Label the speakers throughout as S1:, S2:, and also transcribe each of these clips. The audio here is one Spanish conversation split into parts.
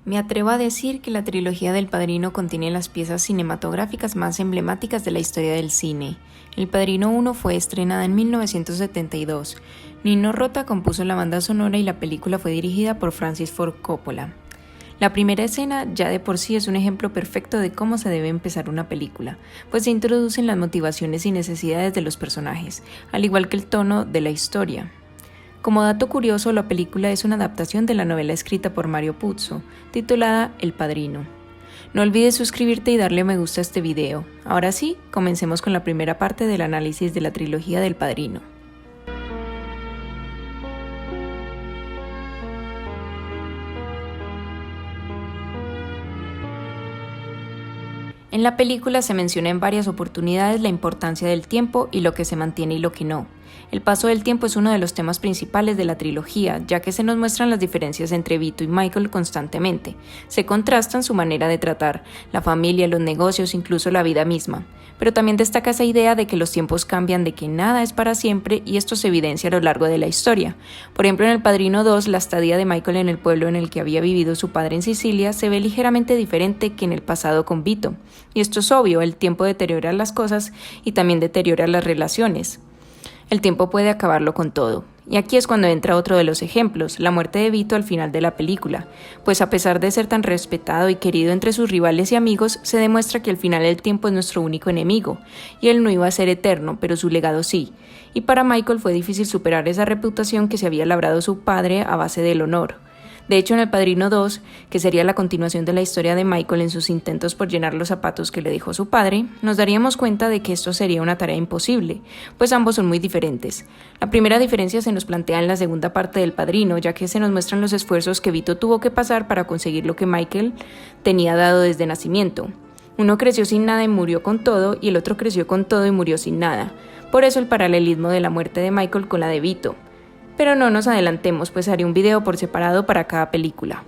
S1: Me atrevo a decir que la trilogía del Padrino contiene las piezas cinematográficas más emblemáticas de la historia del cine. El Padrino 1 fue estrenada en 1972. Nino Rota compuso la banda sonora y la película fue dirigida por Francis Ford Coppola. La primera escena ya de por sí es un ejemplo perfecto de cómo se debe empezar una película, pues se introducen las motivaciones y necesidades de los personajes, al igual que el tono de la historia. Como dato curioso, la película es una adaptación de la novela escrita por Mario Puzo, titulada El Padrino. No olvides suscribirte y darle me gusta a este video. Ahora sí, comencemos con la primera parte del análisis de la trilogía del Padrino. En la película se menciona en varias oportunidades la importancia del tiempo y lo que se mantiene y lo que no. El paso del tiempo es uno de los temas principales de la trilogía, ya que se nos muestran las diferencias entre Vito y Michael constantemente. Se contrastan su manera de tratar, la familia, los negocios, incluso la vida misma. Pero también destaca esa idea de que los tiempos cambian, de que nada es para siempre, y esto se evidencia a lo largo de la historia. Por ejemplo, en El Padrino 2, la estadía de Michael en el pueblo en el que había vivido su padre en Sicilia se ve ligeramente diferente que en el pasado con Vito. Y esto es obvio, el tiempo deteriora las cosas y también deteriora las relaciones. El tiempo puede acabarlo con todo. Y aquí es cuando entra otro de los ejemplos, la muerte de Vito al final de la película, pues a pesar de ser tan respetado y querido entre sus rivales y amigos, se demuestra que al final el tiempo es nuestro único enemigo, y él no iba a ser eterno, pero su legado sí. Y para Michael fue difícil superar esa reputación que se había labrado su padre a base del honor. De hecho, en El Padrino 2, que sería la continuación de la historia de Michael en sus intentos por llenar los zapatos que le dejó su padre, nos daríamos cuenta de que esto sería una tarea imposible, pues ambos son muy diferentes. La primera diferencia se nos plantea en la segunda parte del Padrino, ya que se nos muestran los esfuerzos que Vito tuvo que pasar para conseguir lo que Michael tenía dado desde nacimiento. Uno creció sin nada y murió con todo, y el otro creció con todo y murió sin nada. Por eso el paralelismo de la muerte de Michael con la de Vito. Pero no nos adelantemos, pues haré un video por separado para cada película.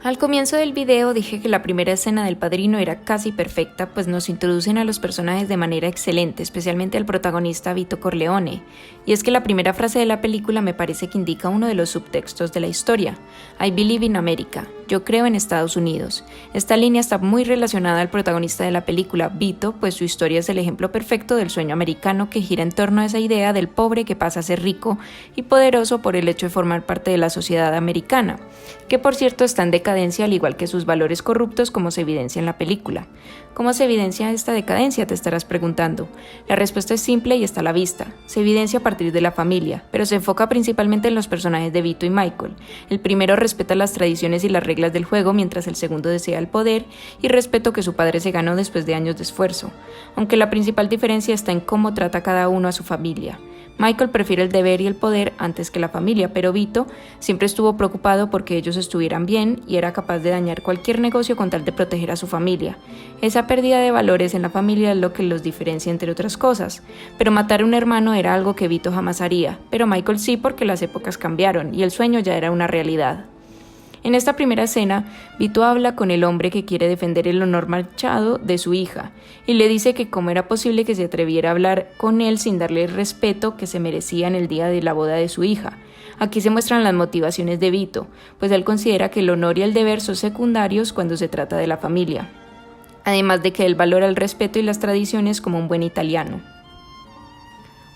S1: Al comienzo del video dije que la primera escena del Padrino era casi perfecta, pues nos introducen a los personajes de manera excelente, especialmente al protagonista Vito Corleone. Y es que la primera frase de la película me parece que indica uno de los subtextos de la historia. I believe in America. Yo creo en Estados Unidos. Esta línea está muy relacionada al protagonista de la película, Vito, pues su historia es el ejemplo perfecto del sueño americano que gira en torno a esa idea del pobre que pasa a ser rico y poderoso por el hecho de formar parte de la sociedad americana, que por cierto está en decadencia al igual que sus valores corruptos como se evidencia en la película. ¿Cómo se evidencia esta decadencia?, te estarás preguntando. La respuesta es simple y está a la vista. Se evidencia a partir de la familia, pero se enfoca principalmente en los personajes de Vito y Michael. El primero respeta las tradiciones y las reglas del juego, mientras el segundo desea el poder y respeto que su padre se ganó después de años de esfuerzo, aunque la principal diferencia está en cómo trata cada uno a su familia. Michael prefiere el deber y el poder antes que la familia, pero Vito siempre estuvo preocupado porque ellos estuvieran bien y era capaz de dañar cualquier negocio con tal de proteger a su familia. Esa pérdida de valores en la familia es lo que los diferencia entre otras cosas, pero matar a un hermano era algo que Vito jamás haría, pero Michael sí, porque las épocas cambiaron y el sueño ya era una realidad. En esta primera escena, Vito habla con el hombre que quiere defender el honor manchado de su hija y le dice que cómo era posible que se atreviera a hablar con él sin darle el respeto que se merecía en el día de la boda de su hija. Aquí se muestran las motivaciones de Vito, pues él considera que el honor y el deber son secundarios cuando se trata de la familia, además de que él valora el respeto y las tradiciones como un buen italiano.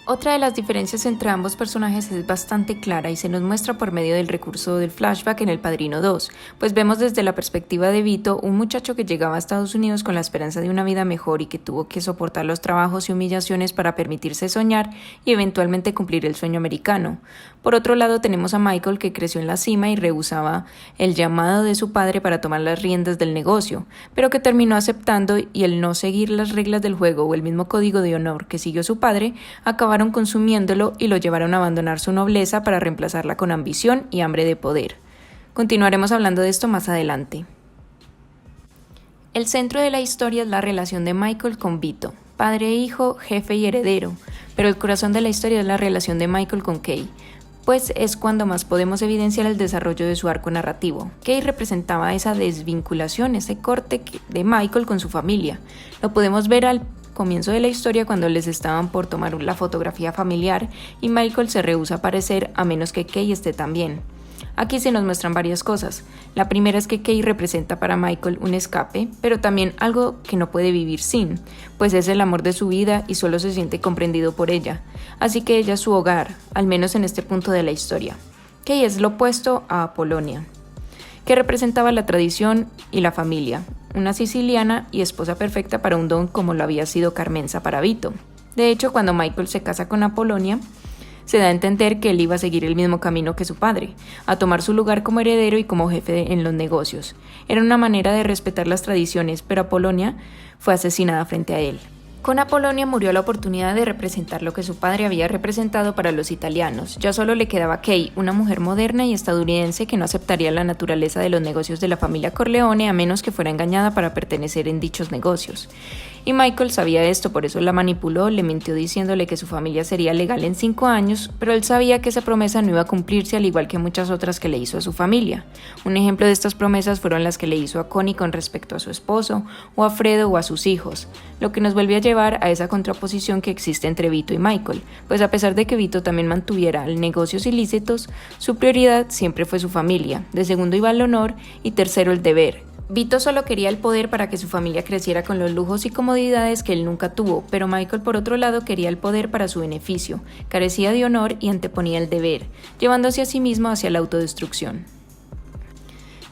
S1: Otra de las diferencias entre ambos personajes es bastante clara y se nos muestra por medio del recurso del flashback en El Padrino 2, pues vemos desde la perspectiva de Vito un muchacho que llegaba a Estados Unidos con la esperanza de una vida mejor y que tuvo que soportar los trabajos y humillaciones para permitirse soñar y eventualmente cumplir el sueño americano. Por otro lado tenemos a Michael, que creció en la cima y rehusaba el llamado de su padre para tomar las riendas del negocio, pero que terminó aceptando, y el no seguir las reglas del juego o el mismo código de honor que siguió su padre acabaron consumiéndolo y lo llevaron a abandonar su nobleza para reemplazarla con ambición y hambre de poder. Continuaremos hablando de esto más adelante. El centro de la historia es la relación de Michael con Vito, padre e hijo, jefe y heredero, pero el corazón de la historia es la relación de Michael con Kay, pues es cuando más podemos evidenciar el desarrollo de su arco narrativo. Kay representaba esa desvinculación, ese corte de Michael con su familia. Lo podemos ver al comienzo de la historia cuando les estaban por tomar la fotografía familiar y Michael se rehúsa a aparecer a menos que Kay esté también. Aquí se nos muestran varias cosas. La primera es que Kay representa para Michael un escape, pero también algo que no puede vivir sin, pues es el amor de su vida y solo se siente comprendido por ella. Así que ella es su hogar, al menos en este punto de la historia. Kay es lo opuesto a Apolonia, que representaba la tradición y la familia, una siciliana y esposa perfecta para un don como lo había sido Carmenza para Vito. De hecho, cuando Michael se casa con Apolonia, se da a entender que él iba a seguir el mismo camino que su padre, a tomar su lugar como heredero y como jefe en los negocios. Era una manera de respetar las tradiciones, pero Apolonia fue asesinada frente a él. Con Apolonia murió la oportunidad de representar lo que su padre había representado para los italianos. Ya solo le quedaba Kay, una mujer moderna y estadounidense que no aceptaría la naturaleza de los negocios de la familia Corleone a menos que fuera engañada para pertenecer en dichos negocios. Y Michael sabía esto, por eso la manipuló, le mintió diciéndole que su familia sería legal en 5 años, pero él sabía que esa promesa no iba a cumplirse al igual que muchas otras que le hizo a su familia. Un ejemplo de estas promesas fueron las que le hizo a Connie con respecto a su esposo, o a Fredo o a sus hijos, lo que nos vuelve a llevar a esa contraposición que existe entre Vito y Michael, pues a pesar de que Vito también mantuviera negocios ilícitos, su prioridad siempre fue su familia, de segundo iba el honor y tercero el deber. Vito solo quería el poder para que su familia creciera con los lujos y comodidades que él nunca tuvo, pero Michael por otro lado quería el poder para su beneficio, carecía de honor y anteponía el deber, llevándose a sí mismo hacia la autodestrucción.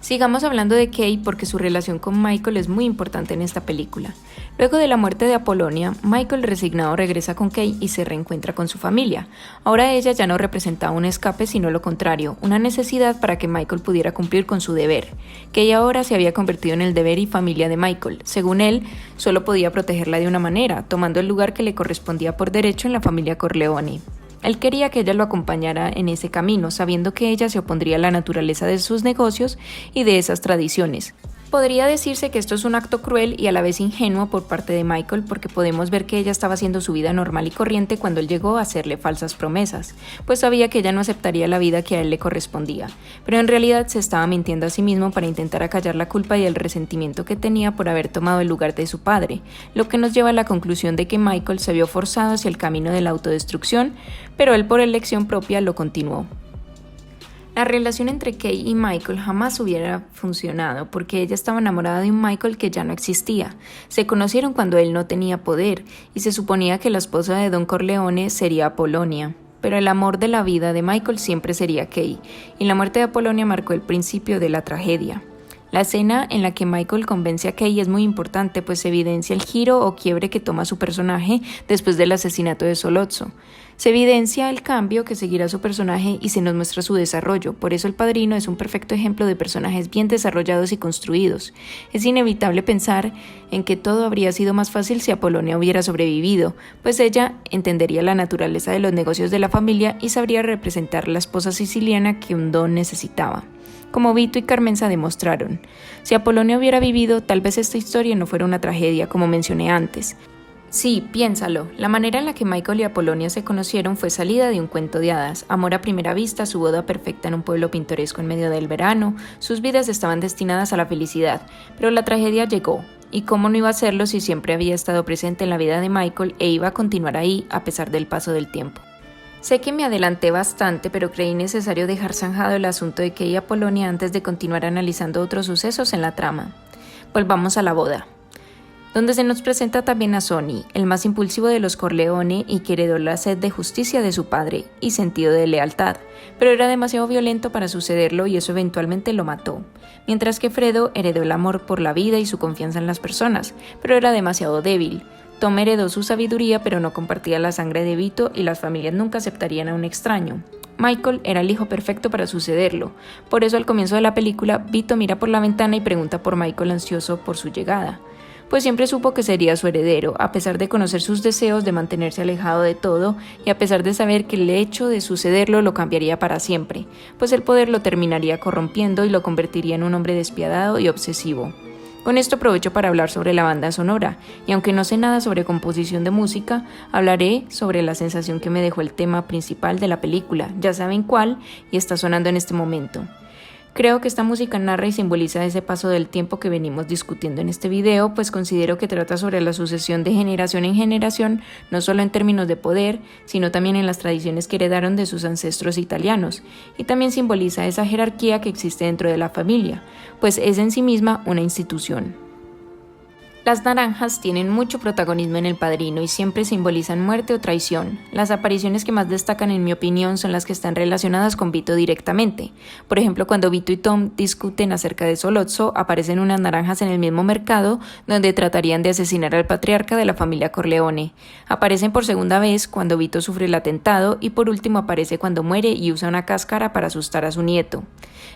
S1: Sigamos hablando de Kay porque su relación con Michael es muy importante en esta película. Luego de la muerte de Apolonia, Michael resignado regresa con Kay y se reencuentra con su familia. Ahora ella ya no representaba un escape sino lo contrario, una necesidad para que Michael pudiera cumplir con su deber. Kay ahora se había convertido en el deber y familia de Michael. Según él, solo podía protegerla de una manera, tomando el lugar que le correspondía por derecho en la familia Corleone. Él quería que ella lo acompañara en ese camino, sabiendo que ella se opondría a la naturaleza de sus negocios y de esas tradiciones. Podría decirse que esto es un acto cruel y a la vez ingenuo por parte de Michael porque podemos ver que ella estaba haciendo su vida normal y corriente cuando él llegó a hacerle falsas promesas, pues sabía que ella no aceptaría la vida que a él le correspondía, pero en realidad se estaba mintiendo a sí mismo para intentar acallar la culpa y el resentimiento que tenía por haber tomado el lugar de su padre, lo que nos lleva a la conclusión de que Michael se vio forzado hacia el camino de la autodestrucción, pero él por elección propia lo continuó. La relación entre Kay y Michael jamás hubiera funcionado porque ella estaba enamorada de un Michael que ya no existía. Se conocieron cuando él no tenía poder y se suponía que la esposa de Don Corleone sería Apolonia. Pero el amor de la vida de Michael siempre sería Kay, y la muerte de Apolonia marcó el principio de la tragedia. La escena en la que Michael convence a Kay es muy importante, pues evidencia el giro o quiebre que toma su personaje después del asesinato de Sollozzo. Se evidencia el cambio que seguirá su personaje y se nos muestra su desarrollo, por eso El Padrino es un perfecto ejemplo de personajes bien desarrollados y construidos. Es inevitable pensar en que todo habría sido más fácil si Apolonia hubiera sobrevivido, pues ella entendería la naturaleza de los negocios de la familia y sabría representar la esposa siciliana que un don necesitaba, como Vito y Carmenza demostraron. Si Apolonia hubiera vivido, tal vez esta historia no fuera una tragedia, como mencioné antes. Sí, piénsalo, la manera en la que Michael y Apolonia se conocieron fue salida de un cuento de hadas, amor a primera vista, su boda perfecta en un pueblo pintoresco en medio del verano, sus vidas estaban destinadas a la felicidad, pero la tragedia llegó. ¿Y cómo no iba a hacerlo si siempre había estado presente en la vida de Michael e iba a continuar ahí a pesar del paso del tiempo? Sé que me adelanté bastante, pero creí necesario dejar zanjado el asunto de Kay y Apolonia antes de continuar analizando otros sucesos en la trama. Volvamos a la boda, donde se nos presenta también a Sonny, el más impulsivo de los Corleone y que heredó la sed de justicia de su padre y sentido de lealtad, pero era demasiado violento para sucederlo y eso eventualmente lo mató, mientras que Fredo heredó el amor por la vida y su confianza en las personas, pero era demasiado débil. Tom heredó su sabiduría pero no compartía la sangre de Vito y las familias nunca aceptarían a un extraño. Michael era el hijo perfecto para sucederlo, por eso al comienzo de la película Vito mira por la ventana y pregunta por Michael ansioso por su llegada, pues siempre supo que sería su heredero, a pesar de conocer sus deseos de mantenerse alejado de todo y a pesar de saber que el hecho de sucederlo lo cambiaría para siempre, pues el poder lo terminaría corrompiendo y lo convertiría en un hombre despiadado y obsesivo. Con esto aprovecho para hablar sobre la banda sonora, y aunque no sé nada sobre composición de música, hablaré sobre la sensación que me dejó el tema principal de la película, ya saben cuál, y está sonando en este momento. Creo que esta música narra y simboliza ese paso del tiempo que venimos discutiendo en este video, pues considero que trata sobre la sucesión de generación en generación, no solo en términos de poder, sino también en las tradiciones que heredaron de sus ancestros italianos, y también simboliza esa jerarquía que existe dentro de la familia, pues es en sí misma una institución. Las naranjas tienen mucho protagonismo en El Padrino y siempre simbolizan muerte o traición. Las apariciones que más destacan en mi opinión son las que están relacionadas con Vito directamente. Por ejemplo, cuando Vito y Tom discuten acerca de Sollozzo, aparecen unas naranjas en el mismo mercado donde tratarían de asesinar al patriarca de la familia Corleone. Aparecen por segunda vez cuando Vito sufre el atentado y por último aparece cuando muere y usa una cáscara para asustar a su nieto.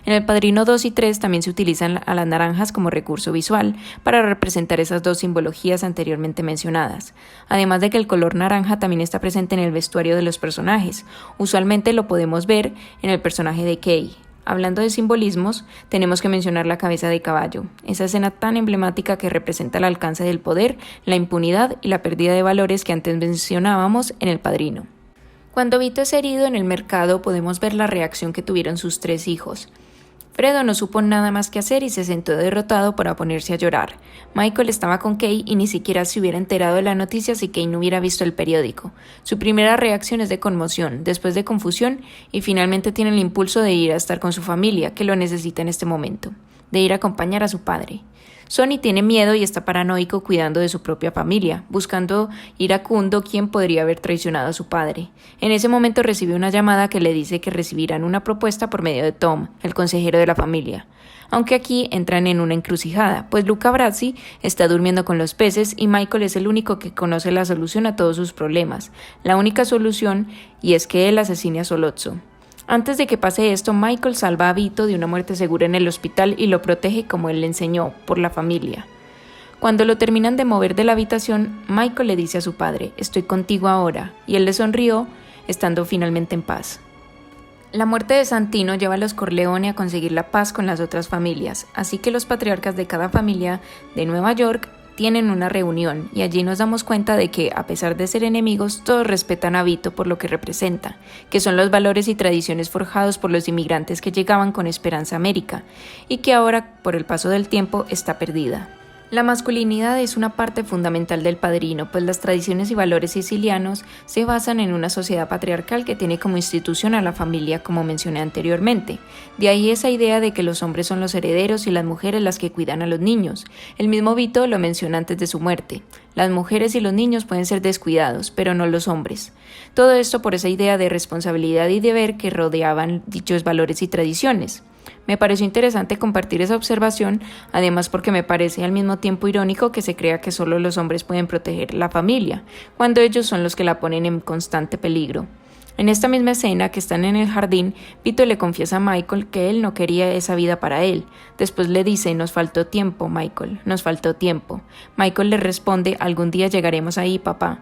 S1: En El Padrino 2 y 3 también se utilizan a las naranjas como recurso visual para representar esas dos simbologías anteriormente mencionadas, además de que el color naranja también está presente en el vestuario de los personajes. Usualmente lo podemos ver en el personaje de Kay. Hablando de simbolismos, tenemos que mencionar la cabeza de caballo, esa escena tan emblemática que representa el alcance del poder, la impunidad y la pérdida de valores que antes mencionábamos en El Padrino. Cuando Vito es herido en el mercado, podemos ver la reacción que tuvieron sus 3 hijos. Fredo no supo nada más que hacer y se sentó derrotado para ponerse a llorar. Michael estaba con Kay y ni siquiera se hubiera enterado de la noticia si Kay no hubiera visto el periódico. Su primera reacción es de conmoción, después de confusión y finalmente tiene el impulso de ir a estar con su familia, que lo necesita en este momento, de ir a acompañar a su padre. Sonny tiene miedo y está paranoico cuidando de su propia familia, buscando iracundo quién podría haber traicionado a su padre. En ese momento recibe una llamada que le dice que recibirán una propuesta por medio de Tom, el consejero de la familia. Aunque aquí entran en una encrucijada, pues Luca Brasi está durmiendo con los peces y Michael es el único que conoce la solución a todos sus problemas. La única solución, y es que él asesine a Sollozzo. Antes de que pase esto, Michael salva a Vito de una muerte segura en el hospital y lo protege como él le enseñó, por la familia. Cuando lo terminan de mover de la habitación, Michael le dice a su padre, «Estoy contigo ahora», y él le sonrió, estando finalmente en paz. La muerte de Santino lleva a los Corleone a conseguir la paz con las otras familias, así que los patriarcas de cada familia de Nueva York tienen una reunión y allí nos damos cuenta de que, a pesar de ser enemigos, todos respetan a Vito por lo que representa, que son los valores y tradiciones forjados por los inmigrantes que llegaban con esperanza a América y que ahora, por el paso del tiempo, está perdida. La masculinidad es una parte fundamental del Padrino, pues las tradiciones y valores sicilianos se basan en una sociedad patriarcal que tiene como institución a la familia, como mencioné anteriormente. De ahí esa idea de que los hombres son los herederos y las mujeres las que cuidan a los niños. El mismo Vito lo menciona antes de su muerte. Las mujeres y los niños pueden ser descuidados, pero no los hombres. Todo esto por esa idea de responsabilidad y deber que rodeaban dichos valores y tradiciones. Me pareció interesante compartir esa observación, además porque me parece al mismo tiempo irónico que se crea que solo los hombres pueden proteger la familia, cuando ellos son los que la ponen en constante peligro. En esta misma escena que están en el jardín, Vito le confiesa a Michael que él no quería esa vida para él. Después le dice, «Nos faltó tiempo, Michael, nos faltó tiempo». Michael le responde, «Algún día llegaremos ahí, papá».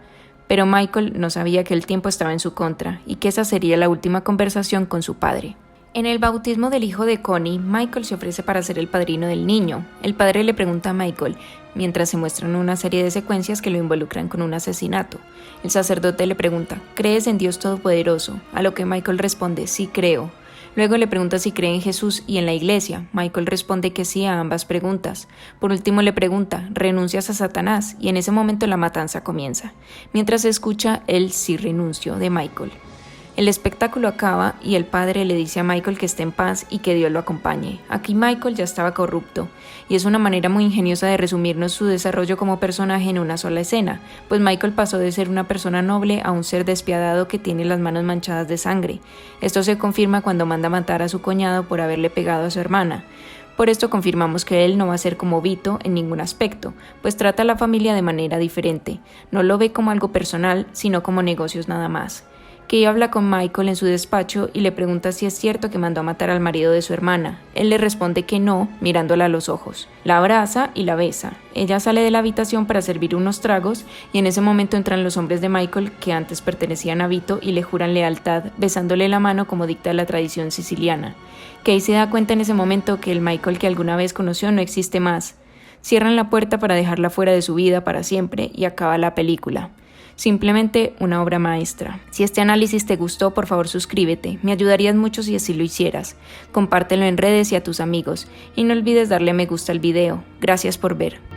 S1: Pero Michael no sabía que el tiempo estaba en su contra y que esa sería la última conversación con su padre. En el bautismo del hijo de Connie, Michael se ofrece para ser el padrino del niño. El padre le pregunta a Michael, mientras se muestran una serie de secuencias que lo involucran con un asesinato. El sacerdote le pregunta, ¿crees en Dios Todopoderoso? A lo que Michael responde, sí creo. Luego le pregunta si cree en Jesús y en la iglesia. Michael responde que sí a ambas preguntas. Por último le pregunta, ¿renuncias a Satanás? Y en ese momento la matanza comienza. Mientras se escucha el sí renuncio de Michael. El espectáculo acaba y el padre le dice a Michael que esté en paz y que Dios lo acompañe. Aquí Michael ya estaba corrupto, y es una manera muy ingeniosa de resumirnos su desarrollo como personaje en una sola escena, pues Michael pasó de ser una persona noble a un ser despiadado que tiene las manos manchadas de sangre. Esto se confirma cuando manda matar a su cuñado por haberle pegado a su hermana. Por esto confirmamos que él no va a ser como Vito en ningún aspecto, pues trata a la familia de manera diferente. No lo ve como algo personal, sino como negocios nada más. Kay habla con Michael en su despacho y le pregunta si es cierto que mandó a matar al marido de su hermana. Él le responde que no, mirándola a los ojos. La abraza y la besa. Ella sale de la habitación para servir unos tragos y en ese momento entran los hombres de Michael que antes pertenecían a Vito y le juran lealtad, besándole la mano como dicta la tradición siciliana. Kay se da cuenta en ese momento que el Michael que alguna vez conoció no existe más. Cierran la puerta para dejarla fuera de su vida para siempre y acaba la película. simplemente una obra maestra. Si este análisis te gustó, por favor suscríbete, me ayudarías mucho si así lo hicieras. Compártelo en redes y a tus amigos, y no olvides darle me gusta al video. Gracias por ver.